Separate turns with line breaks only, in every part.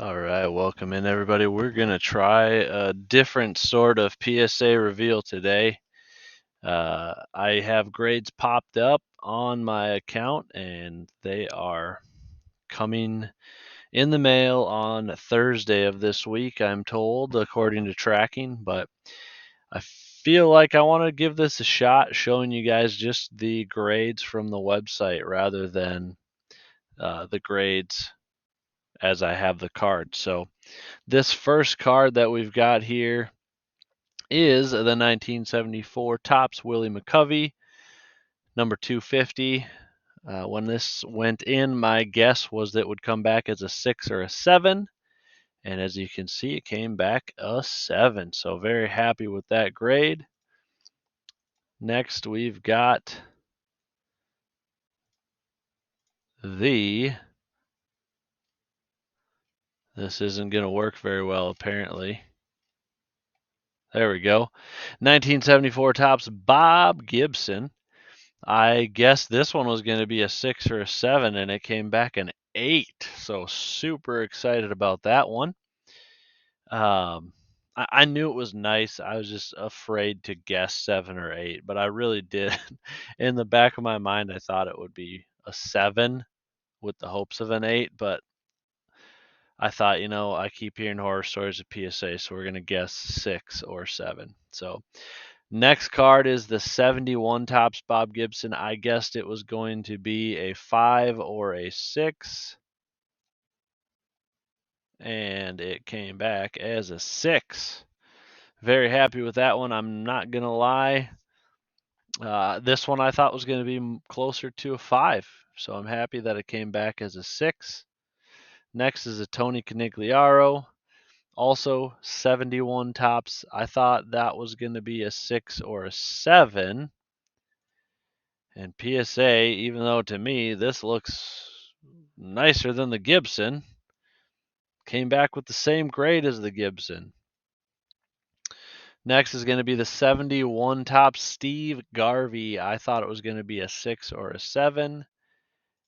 All right, welcome in everybody. We're going to try a different sort of PSA reveal today. I have grades popped up on my account and they are coming in the mail on Thursday of this week, I'm told, according to tracking. But I feel like I want to give this a shot, showing you guys just the grades from the website rather than the grades as I have the card. So this first card that we've got here is the 1974 Topps Willie McCovey, number 250. When this went in, my guess was that it would come back as a 6 or a 7. And as you can see, it came back a 7. So very happy with that grade. Next, we've got the. This isn't going to work very well, apparently. There we go. 1974 Topps Bob Gibson. I guess this one was going to be a 6 or a 7, and it came back an 8. So super excited about that one. I knew it was nice. I was just afraid to guess 7 or 8, but I really did. In the back of my mind, I thought it would be a 7 with the hopes of an 8, but I thought, I keep hearing horror stories of PSA, so we're going to guess 6 or 7. So next card is the 71 Topps Bob Gibson. I guessed it was going to be a 5 or a 6, and it came back as a 6. Very happy with that one. I'm not going to lie. This one I thought was going to be closer to a 5, so I'm happy that it came back as a 6. Next is a Tony Canigliaro. Also 71 Topps. I thought that was going to be a 6 or a 7. And PSA, even though to me this looks nicer than the Gibson, came back with the same grade as the Gibson. Next is going to be the 71 Topps Steve Garvey. I thought it was going to be a 6 or a 7.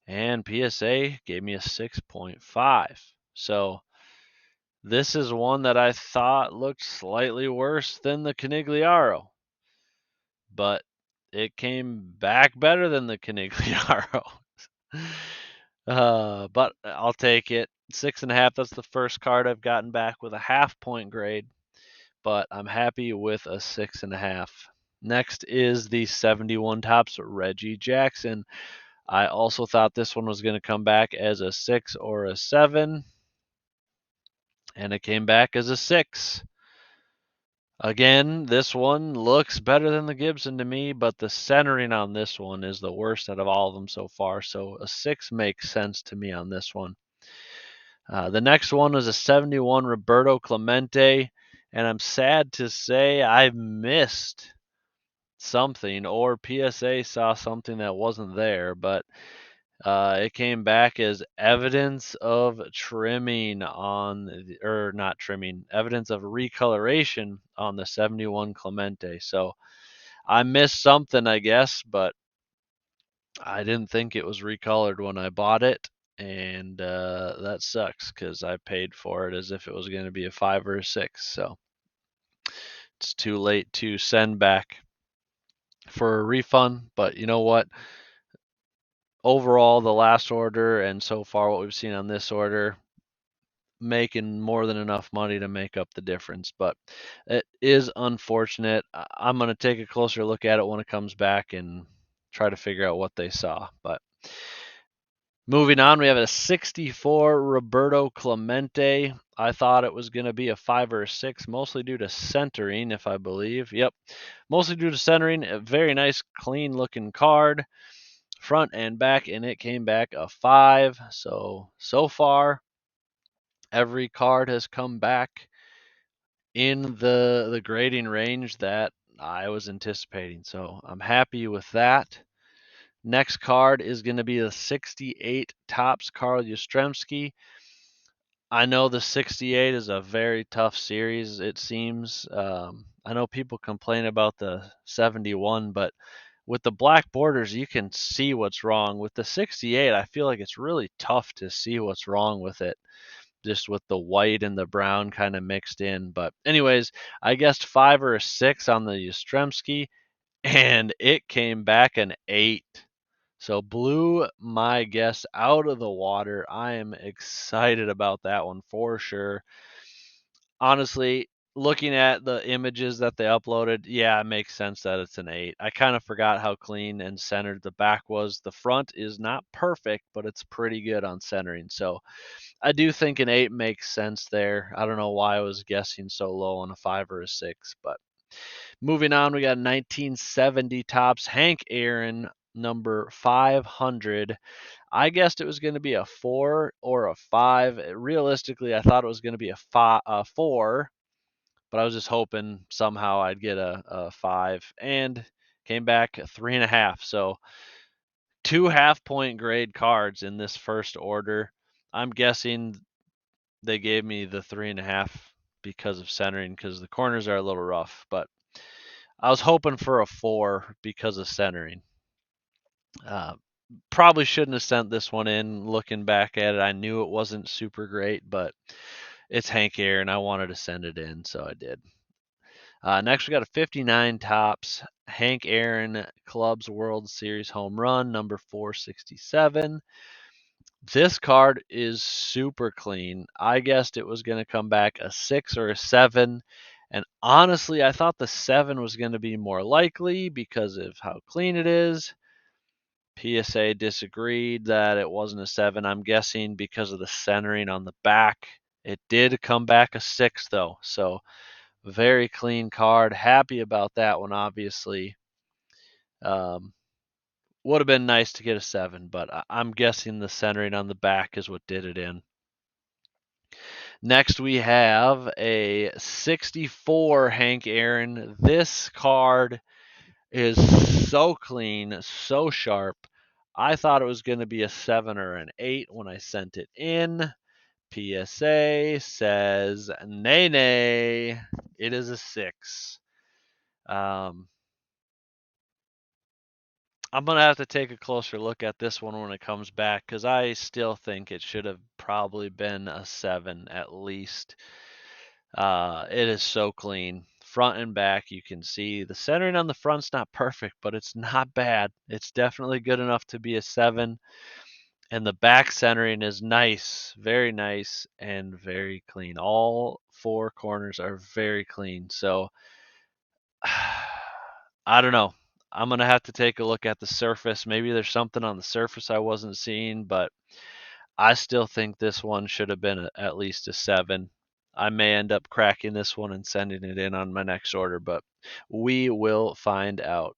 And PSA gave me a 6.5. So this is one that I thought looked slightly worse than the Canigliaro. But it came back better than the Canigliaro. But I'll take it. 6.5. That's the first card I've gotten back with a half-point grade, but I'm happy with a 6.5. Next is the 71 Topps Reggie Jackson. I also thought this one was going to come back as a 6 or a 7, and it came back as a 6. Again, this one looks better than the Gibson to me, but the centering on this one is the worst out of all of them so far. So a 6 makes sense to me on this one. The next one is a 71 Roberto Clemente, and I'm sad to say I missed something, or PSA saw something that wasn't there, but it came back as evidence of trimming or not trimming, evidence of recoloration on the 71 Clemente. So I missed something, I guess, but I didn't think it was recolored when I bought it, and that sucks because I paid for it as if it was going to be a 5 or a 6. So it's too late to send back for a refund. But you know what? Overall, the last order and so far what we've seen on this order, making more than enough money to make up the difference. But it is unfortunate. I'm going to take a closer look at it when it comes back and try to figure out what they saw. But moving on, we have a 64 Roberto Clemente. I thought it was going to be a 5 or a 6, mostly due to centering, if I believe. Yep, mostly due to centering. A very nice, clean looking card, front and back, and it came back a 5. So far, every card has come back in the grading range that I was anticipating. So I'm happy with that. Next card is going to be the 68 Topps Carl Yastrzemski. I know the 68 is a very tough series, it seems. I know people complain about the 71, but with the black borders, you can see what's wrong. With the 68, I feel like it's really tough to see what's wrong with it. just with the white and the brown kind of mixed in. But anyways, I guessed 5 or a 6 on the Yastrzemski, and it came back an 8. So blew my guess out of the water. I am excited about that one for sure. Honestly, looking at the images that they uploaded, yeah, it makes sense that it's an 8. I kind of forgot how clean and centered the back was. The front is not perfect, but it's pretty good on centering. So I do think an 8 makes sense there. I don't know why I was guessing so low on a 5 or a 6, but moving on, we got 1970 Topps Hank Aaron number 500. I guessed it was going to be a 4 or a 5. Realistically, I thought it was going to be a 4, but I was just hoping somehow I'd get a 5, and came back a 3.5. So 2 half-point grade cards in this first order. I'm guessing they gave me the 3.5 because of centering, because the corners are a little rough, but I was hoping for a 4 because of centering. Uh, Probably shouldn't have sent this one in. Looking back at it, I knew it wasn't super great, but it's Hank Aaron. I wanted to send it in, so I did. Next, we got a 59 Topps Hank Aaron Clubs World Series home run, number 467. This card is super clean. I guessed it was going to come back a 6 or a 7. And honestly, I thought the 7 was going to be more likely because of how clean it is. PSA disagreed that it wasn't a 7. I'm guessing because of the centering on the back. It did come back a 6, though. So, very clean card. Happy about that one, obviously. Um, would have been nice to get a 7, but I'm guessing the centering on the back is what did it in. Next, we have a 64 Hank Aaron. This card is so clean, so sharp. I thought it was going to be a 7 or an 8 when I sent it in. PSA says, nay, nay, it is a 6. Um, I'm going to have to take a closer look at this one when it comes back because I still think it should have probably been a 7 at least. It is so clean. Front and back, you can see the centering on the front's not perfect, but it's not bad. It's definitely good enough to be a 7. And the back centering is nice, very nice, and very clean. All 4 corners are very clean. So, I don't know. I'm going to have to take a look at the surface. Maybe there's something on the surface I wasn't seeing, but I still think this one should have been at least a 7. I may end up cracking this one and sending it in on my next order, but we will find out.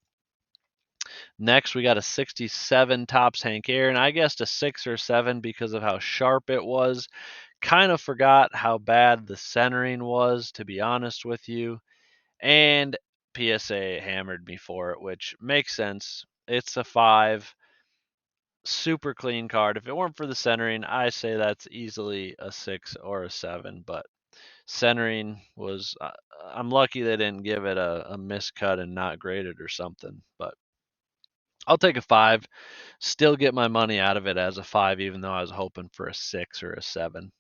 Next, we got a 67 Topps Hank Aaron. I guessed a 6 or 7 because of how sharp it was. Kind of forgot how bad the centering was, to be honest with you. And PSA hammered me for it, which makes sense. It's a 5. Super clean card. If it weren't for the centering, I say that's easily a 6 or a 7, but centering was I'm lucky they didn't give it a miscut and not graded or something, but I'll take a 5. Still get my money out of it as a 5 even though I was hoping for a 6 or a 7.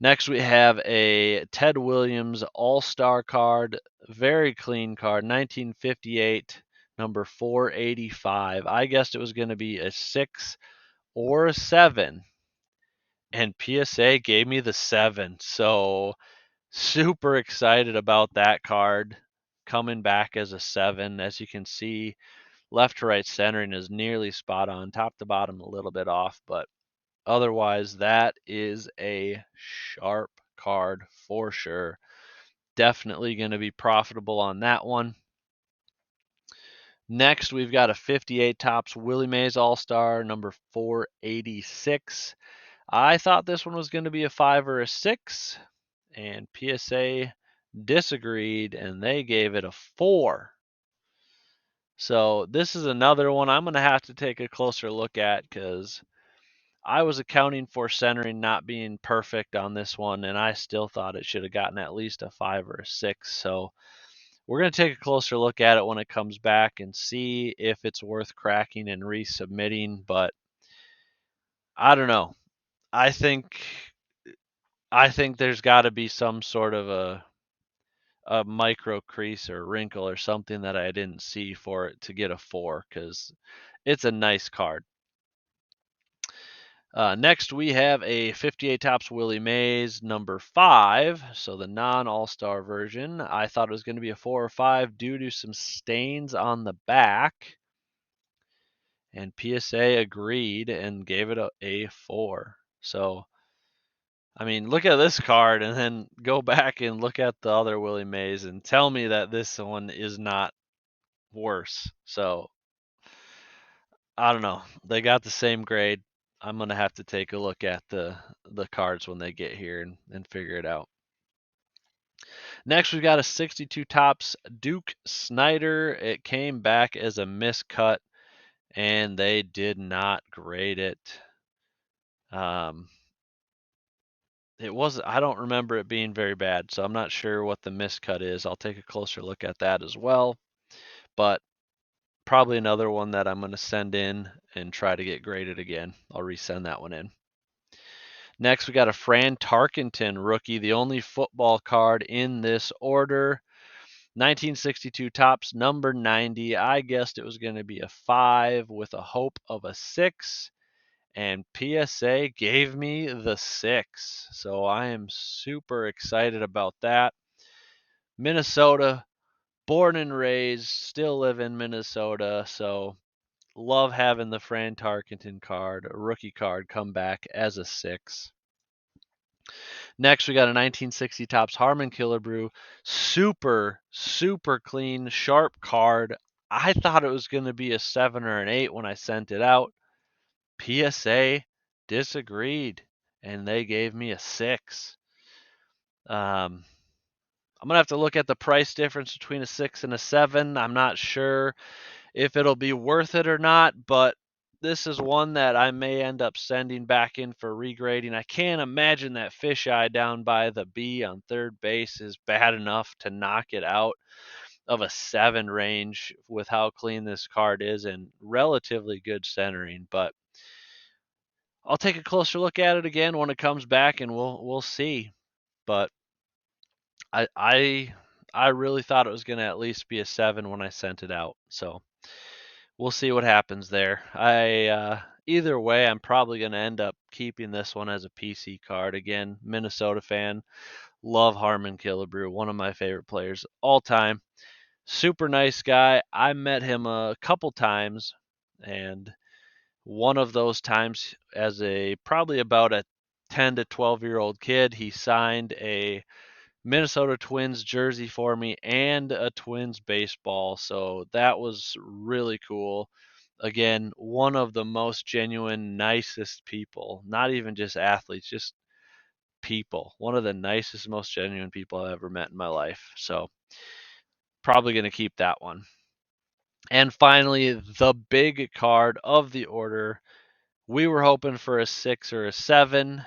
Next we have a Ted Williams All-Star card, very clean card, 1958, number 485. I guessed it was going to be a 6 or a 7, and PSA gave me the 7. So super excited about that card coming back as a 7. As you can see, left to right centering is nearly spot on, top to bottom a little bit off, but otherwise that is a sharp card for sure. Definitely going to be profitable on that one. Next, we've got a 58 Topps Willie Mays All-Star, number 486. I thought this one was going to be a 5 or a 6, and PSA disagreed, and they gave it a 4. So this is another one I'm going to have to take a closer look at because I was accounting for centering not being perfect on this one, and I still thought it should have gotten at least a 5 or a 6. So we're going to take a closer look at it when it comes back and see if it's worth cracking and resubmitting, but I don't know. I think I think there's got to be some sort of a micro crease or wrinkle or something that I didn't see for it to get a 4 because it's a nice card. Next, we have a 58 Topps Willie Mays number 5, so the non All Star version. I thought it was going to be a 4 or 5 due to some stains on the back, and PSA agreed and gave it a 4. So, I mean, look at this card and then go back and look at the other Willie Mays and tell me that this one is not worse. So, I don't know. They got the same grade. I'm gonna have to take a look at the cards when they get here and figure it out. Next, we've got a 62 Topps Duke Snyder. It came back as a miscut, and they did not grade it. It was I don't remember it being very bad, so I'm not sure what the miscut is. I'll take a closer look at that as well. But probably another one that I'm going to send in and try to get graded again. I'll resend that one in. Next, we got a Fran Tarkenton rookie, the only football card in this order. 1962 Topps, number 90. I guessed it was going to be a 5 with a hope of a 6, and PSA gave me the 6. So I am super excited about that. Minnesota, born and raised, still live in Minnesota, so love having the Fran Tarkenton card, a rookie card, come back as a 6. Next, we got a 1960 Topps Harmon Killebrew. Super, super clean, sharp card. I thought it was going to be a 7 or an 8 when I sent it out. PSA disagreed, and they gave me a 6. I'm going to have to look at the price difference between a 6 and a 7. I'm not sure if it'll be worth it or not, but this is one that I may end up sending back in for regrading. I can't imagine that fisheye down by the B on third base is bad enough to knock it out of a 7 range with how clean this card is and relatively good centering. But I'll take a closer look at it again when it comes back, and we'll see. But I I I really thought it was going to at least be a 7 when I sent it out. So we'll see what happens there. Either way, I'm probably going to end up keeping this one as a PC card. Again, Minnesota fan, love Harmon Killebrew, one of my favorite players all time. Super nice guy. I met him a couple times, and one of those times as a probably about a 10 to 12-year-old kid, he signed a Minnesota Twins jersey for me and a Twins baseball. So that was really cool. Again, one of the most genuine, nicest people. Not even just athletes, just people. One of the nicest, most genuine people I've ever met in my life. So probably going to keep that one. And finally, the big card of the order. We were hoping for a 6 or a 7.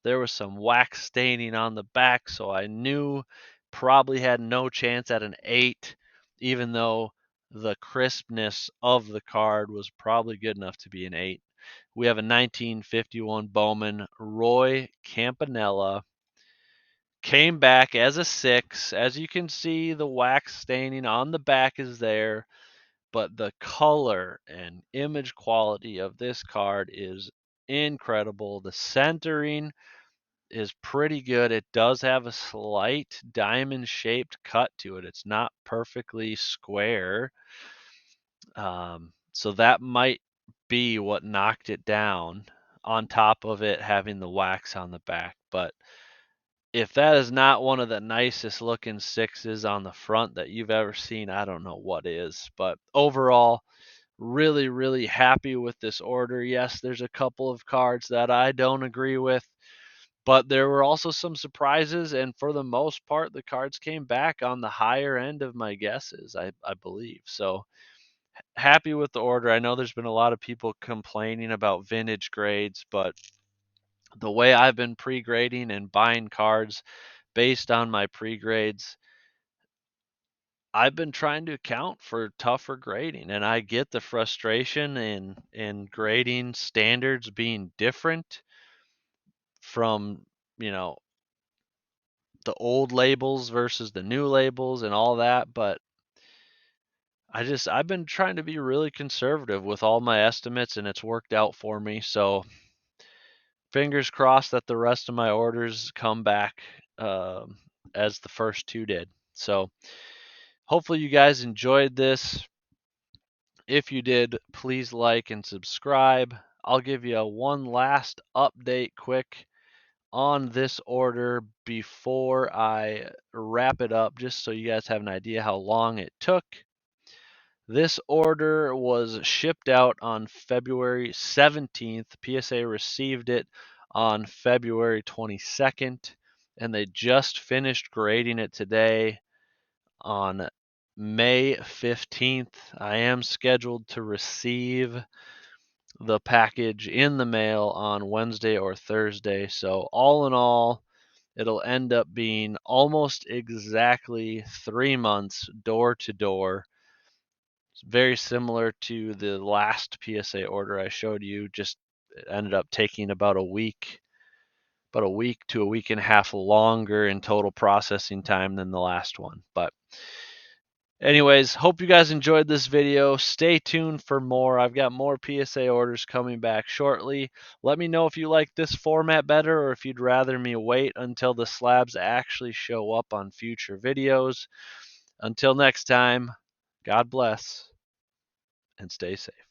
There was some wax staining on the back, so I knew probably had no chance at an 8, even though the crispness of the card was probably good enough to be an 8. We have a 1951 Bowman Roy Campanella. Came back as a 6. As you can see, the wax staining on the back is there, but the color and image quality of this card is incredible. The centering is pretty good. It does have a slight diamond shaped cut to it. It's not perfectly square. So that might be what knocked it down on top of it having the wax on the back. But if that is not one of the nicest looking 6s on the front that you've ever seen, I don't know what is. But overall, really, really happy with this order. Yes, there's a couple of cards that I don't agree with, but there were also some surprises, and for the most part, the cards came back on the higher end of my guesses, I believe. So happy with the order. I know there's been a lot of people complaining about vintage grades, but the way I've been pre grading and buying cards based on my pre grades, I've been trying to account for tougher grading, and I get the frustration in grading standards being different from, you know, the old labels versus the new labels and all that, but I've been trying to be really conservative with all my estimates and it's worked out for me. So fingers crossed that the rest of my orders come back as the first two did. So hopefully you guys enjoyed this. If you did, please like and subscribe. I'll give you one last update quick on this order before I wrap it up, just so you guys have an idea how long it took. This order was shipped out on February 17th. PSA received it on February 22nd, and they just finished grading it today on May 15th. I am scheduled to receive the package in the mail on Wednesday or Thursday. So, all in all, it'll end up being almost exactly 3 months door to door. It's very similar to the last PSA order I showed you, just it ended up taking about a week to a week and a half longer in total processing time than the last one. But anyways, hope you guys enjoyed this video. Stay tuned for more. I've got more PSA orders coming back shortly. Let me know if you like this format better or if you'd rather me wait until the slabs actually show up on future videos. Until next time, God bless and stay safe.